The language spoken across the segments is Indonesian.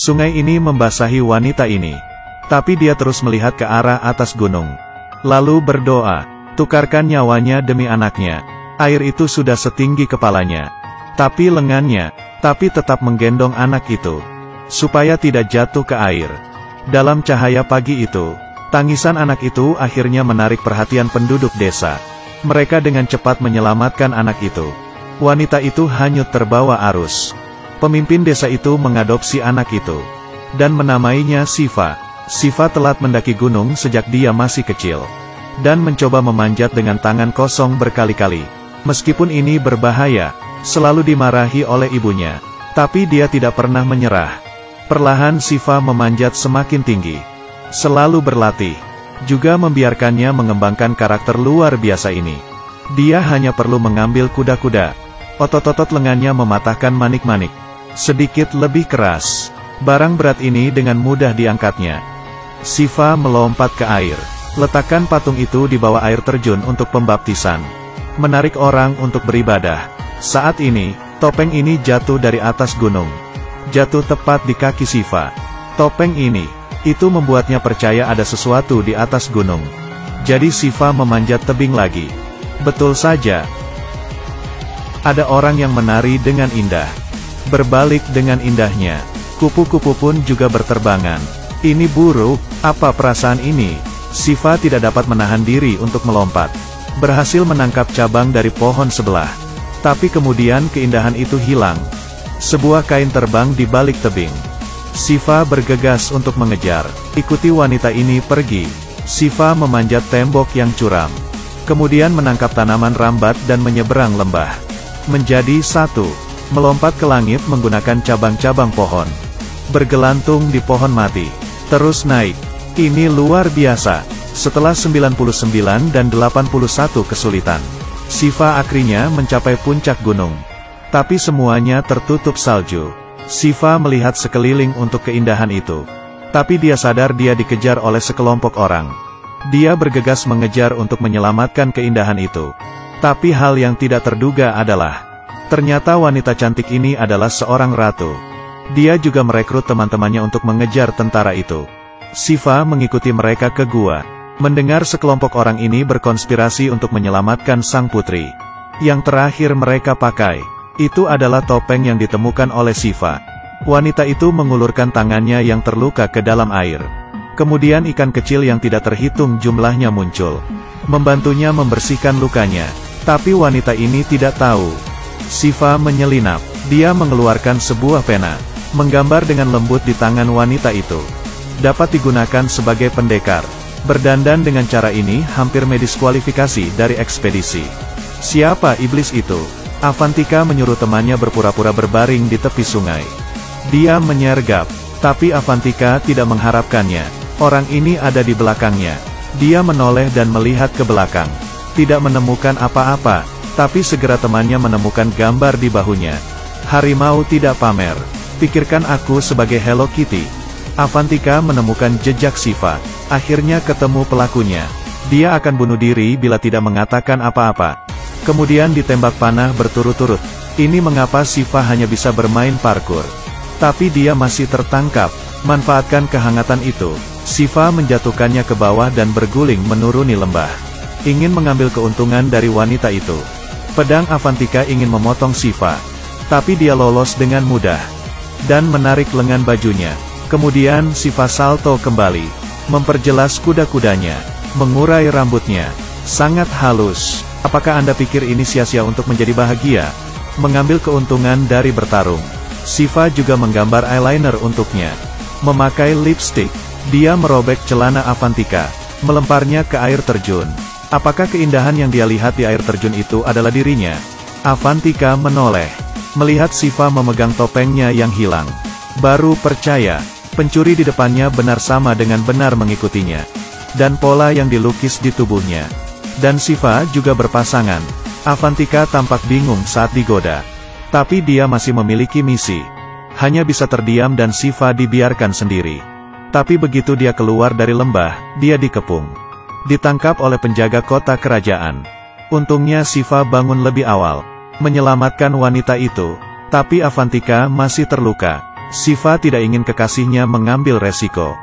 Sungai ini membasahi wanita ini. Tapi dia terus melihat ke arah atas gunung. Lalu berdoa, tukarkan nyawanya demi anaknya. Air itu sudah setinggi kepalanya. Tapi lengannya, tapi tetap menggendong anak itu. Supaya tidak jatuh ke air. Dalam cahaya pagi itu, tangisan anak itu akhirnya menarik perhatian penduduk desa. Mereka dengan cepat menyelamatkan anak itu. Wanita itu hanyut terbawa arus. Pemimpin desa itu mengadopsi anak itu. Dan menamainya Siva. Siva telat mendaki gunung sejak dia masih kecil. Dan mencoba memanjat dengan tangan kosong berkali-kali. Meskipun ini berbahaya, selalu dimarahi oleh ibunya. Tapi dia tidak pernah menyerah. Perlahan Siva memanjat semakin tinggi. Selalu berlatih. Juga membiarkannya mengembangkan karakter luar biasa ini. Dia hanya perlu mengambil kuda-kuda. Otot-otot lengannya mematahkan manik-manik. Sedikit lebih keras. Barang berat ini dengan mudah diangkatnya. Siva melompat ke air. Letakkan patung itu di bawah air terjun untuk pembaptisan. Menarik orang untuk beribadah. Saat ini, topeng ini jatuh dari atas gunung. Jatuh tepat di kaki Siva. Topeng ini, itu membuatnya percaya ada sesuatu di atas gunung. Jadi Siva memanjat tebing lagi. Betul saja. Ada orang yang menari dengan indah. Berbalik dengan indahnya. Kupu-kupu pun juga berterbangan. Ini buruk, apa perasaan ini? Siva tidak dapat menahan diri untuk melompat. Berhasil menangkap cabang dari pohon sebelah. Tapi kemudian keindahan itu hilang. Sebuah kain terbang di balik tebing. Siva bergegas untuk mengejar. Ikuti wanita ini pergi. Siva memanjat tembok yang curam. Kemudian menangkap tanaman rambat dan menyeberang lembah. Menjadi satu. Melompat ke langit menggunakan cabang-cabang pohon. Bergelantung di pohon mati. Terus naik. Ini luar biasa. Setelah 99 dan 81 kesulitan. Siva akhirnya mencapai puncak gunung. Tapi semuanya tertutup salju. Siva melihat sekeliling untuk keindahan itu. Tapi dia sadar dia dikejar oleh sekelompok orang. Dia bergegas mengejar untuk menyelamatkan keindahan itu. Tapi hal yang tidak terduga adalah, ternyata wanita cantik ini adalah seorang ratu. Dia juga merekrut teman-temannya untuk mengejar tentara itu. Siva mengikuti mereka ke gua. Mendengar sekelompok orang ini berkonspirasi untuk menyelamatkan sang putri. Yang terakhir mereka pakai, itu adalah topeng yang ditemukan oleh Siva. Wanita itu mengulurkan tangannya yang terluka ke dalam air. Kemudian ikan kecil yang tidak terhitung jumlahnya muncul. Membantunya membersihkan lukanya. Tapi wanita ini tidak tahu. Siva menyelinap. Dia mengeluarkan sebuah pena. Menggambar dengan lembut di tangan wanita itu. Dapat digunakan sebagai pendekar. Berdandan dengan cara ini hampir mendiskualifikasi dari ekspedisi. Siapa iblis itu? Avantika menyuruh temannya berpura-pura berbaring di tepi sungai. Dia menyergap. Tapi Avantika tidak mengharapkannya. Orang ini ada di belakangnya. Dia menoleh dan melihat ke belakang. Tidak menemukan apa-apa. Tapi segera temannya menemukan gambar di bahunya. Harimau tidak pamer. Pikirkan aku sebagai Hello Kitty. Avantika menemukan jejak Siva. Akhirnya ketemu pelakunya. Dia akan bunuh diri bila tidak mengatakan apa-apa. Kemudian ditembak panah berturut-turut. Ini mengapa Siva hanya bisa bermain parkur. Tapi dia masih tertangkap. Manfaatkan kehangatan itu. Siva menjatuhkannya ke bawah dan berguling menuruni lembah. Ingin mengambil keuntungan dari wanita itu. Pedang Avantika ingin memotong Siva. Tapi dia lolos dengan mudah. Dan menarik lengan bajunya. Kemudian Siva salto kembali. Memperjelas kuda-kudanya. Mengurai rambutnya. Sangat halus. Apakah Anda pikir ini sia-sia untuk menjadi bahagia? Mengambil keuntungan dari bertarung. Siva juga menggambar eyeliner untuknya. Memakai lipstick. Dia merobek celana Avantika. Melemparnya ke air terjun. Apakah keindahan yang dia lihat di air terjun itu adalah dirinya? Avantika menoleh. Melihat Siva memegang topengnya yang hilang. Baru percaya. Pencuri di depannya benar sama dengan benar mengikutinya. Dan pola yang dilukis di tubuhnya. Dan Siva juga berpasangan. Avantika tampak bingung saat digoda. Tapi dia masih memiliki misi. Hanya bisa terdiam dan Siva dibiarkan sendiri. Tapi begitu dia keluar dari lembah, dia dikepung. Ditangkap oleh penjaga kota kerajaan. Untungnya Siva bangun lebih awal. Menyelamatkan wanita itu. Tapi Avantika masih terluka. Shiva tidak ingin kekasihnya mengambil resiko.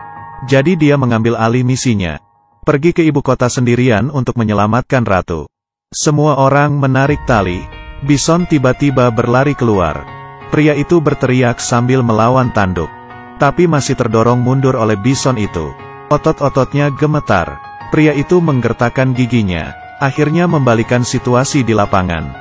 Jadi dia mengambil alih misinya. Pergi ke ibu kota sendirian untuk menyelamatkan ratu. Semua orang menarik tali. Bison tiba-tiba berlari keluar. Pria itu berteriak sambil melawan tanduk. Tapi masih terdorong mundur oleh bison itu. Otot-ototnya gemetar. Pria itu menggertakkan giginya. Akhirnya membalikan situasi di lapangan.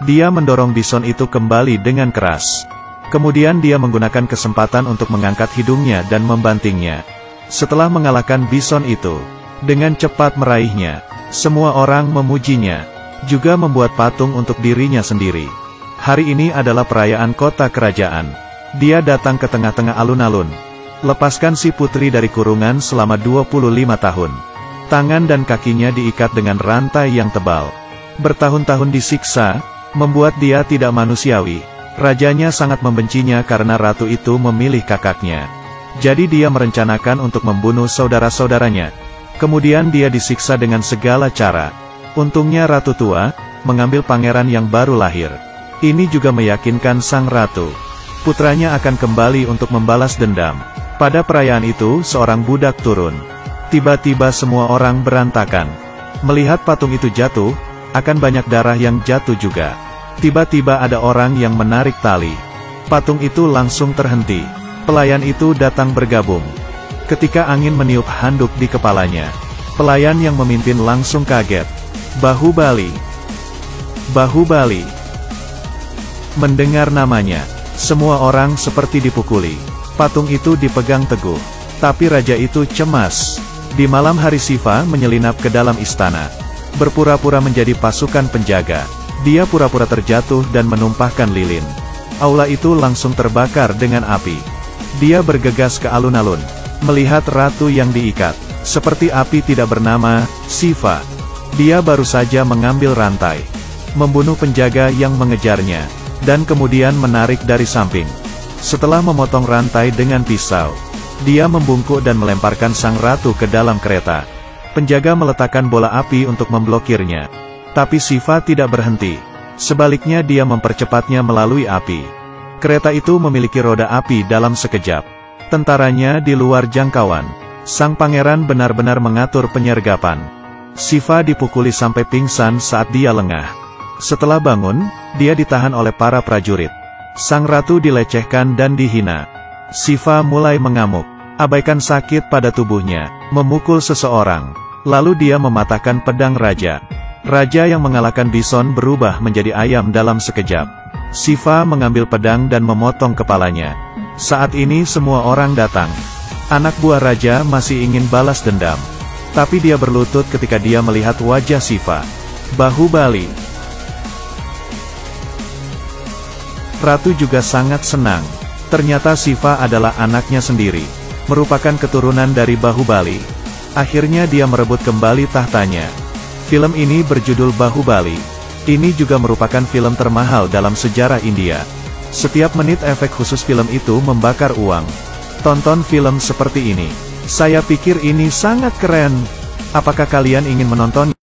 Dia mendorong bison itu kembali dengan keras. Kemudian dia menggunakan kesempatan untuk mengangkat hidungnya dan membantingnya. Setelah mengalahkan bison itu, dengan cepat meraihnya, semua orang memujinya, juga membuat patung untuk dirinya sendiri. Hari ini adalah perayaan kota kerajaan. Dia datang ke tengah-tengah alun-alun. Lepaskan si putri dari kurungan selama 25 tahun. Tangan dan kakinya diikat dengan rantai yang tebal. Bertahun-tahun disiksa, membuat dia tidak manusiawi. Rajanya sangat membencinya karena ratu itu memilih kakaknya. Jadi dia merencanakan untuk membunuh saudara-saudaranya. Kemudian dia disiksa dengan segala cara. Untungnya ratu tua, mengambil pangeran yang baru lahir. Ini juga meyakinkan sang ratu. Putranya akan kembali untuk membalas dendam. Pada perayaan itu, seorang budak turun. Tiba-tiba semua orang berantakan. Melihat patung itu jatuh, akan banyak darah yang jatuh juga. Tiba-tiba ada orang yang menarik tali. Patung itu langsung terhenti. Pelayan itu datang bergabung. Ketika angin meniup handuk di kepalanya, pelayan yang memimpin langsung kaget. Bahubali. Bahubali. Mendengar namanya, semua orang seperti dipukuli. Patung itu dipegang teguh. Tapi raja itu cemas. Di malam hari Shiva menyelinap ke dalam istana. Berpura-pura menjadi pasukan penjaga. Dia pura-pura terjatuh dan menumpahkan lilin. Aula itu langsung terbakar dengan api. Dia bergegas ke alun-alun. Melihat ratu yang diikat. Seperti api tidak bernama, Shiva. Dia baru saja mengambil rantai. Membunuh penjaga yang mengejarnya. Dan kemudian menarik dari samping. Setelah memotong rantai dengan pisau, dia membungkuk dan melemparkan sang ratu ke dalam kereta. Penjaga meletakkan bola api untuk memblokirnya. Tapi Shiva tidak berhenti. Sebaliknya dia mempercepatnya melalui api. Kereta itu memiliki roda api dalam sekejap. Tentaranya di luar jangkauan. Sang pangeran benar-benar mengatur penyergapan. Shiva dipukuli sampai pingsan saat dia lengah. Setelah bangun, dia ditahan oleh para prajurit. Sang ratu dilecehkan dan dihina. Shiva mulai mengamuk, abaikan sakit pada tubuhnya, memukul seseorang. Lalu dia mematahkan pedang raja. Raja yang mengalahkan bison berubah menjadi ayam dalam sekejap. Shiva mengambil pedang dan memotong kepalanya. Saat ini semua orang datang. Anak buah raja masih ingin balas dendam. Tapi dia berlutut ketika dia melihat wajah Shiva. Bahubali. Ratu juga sangat senang. Ternyata Shiva adalah anaknya sendiri, merupakan keturunan dari Bahubali. Akhirnya dia merebut kembali tahtanya. Film ini berjudul Bahubali. Ini juga merupakan film termahal dalam sejarah India. Setiap menit efek khusus film itu membakar uang. Tonton film seperti ini. Saya pikir ini sangat keren. Apakah kalian ingin menonton?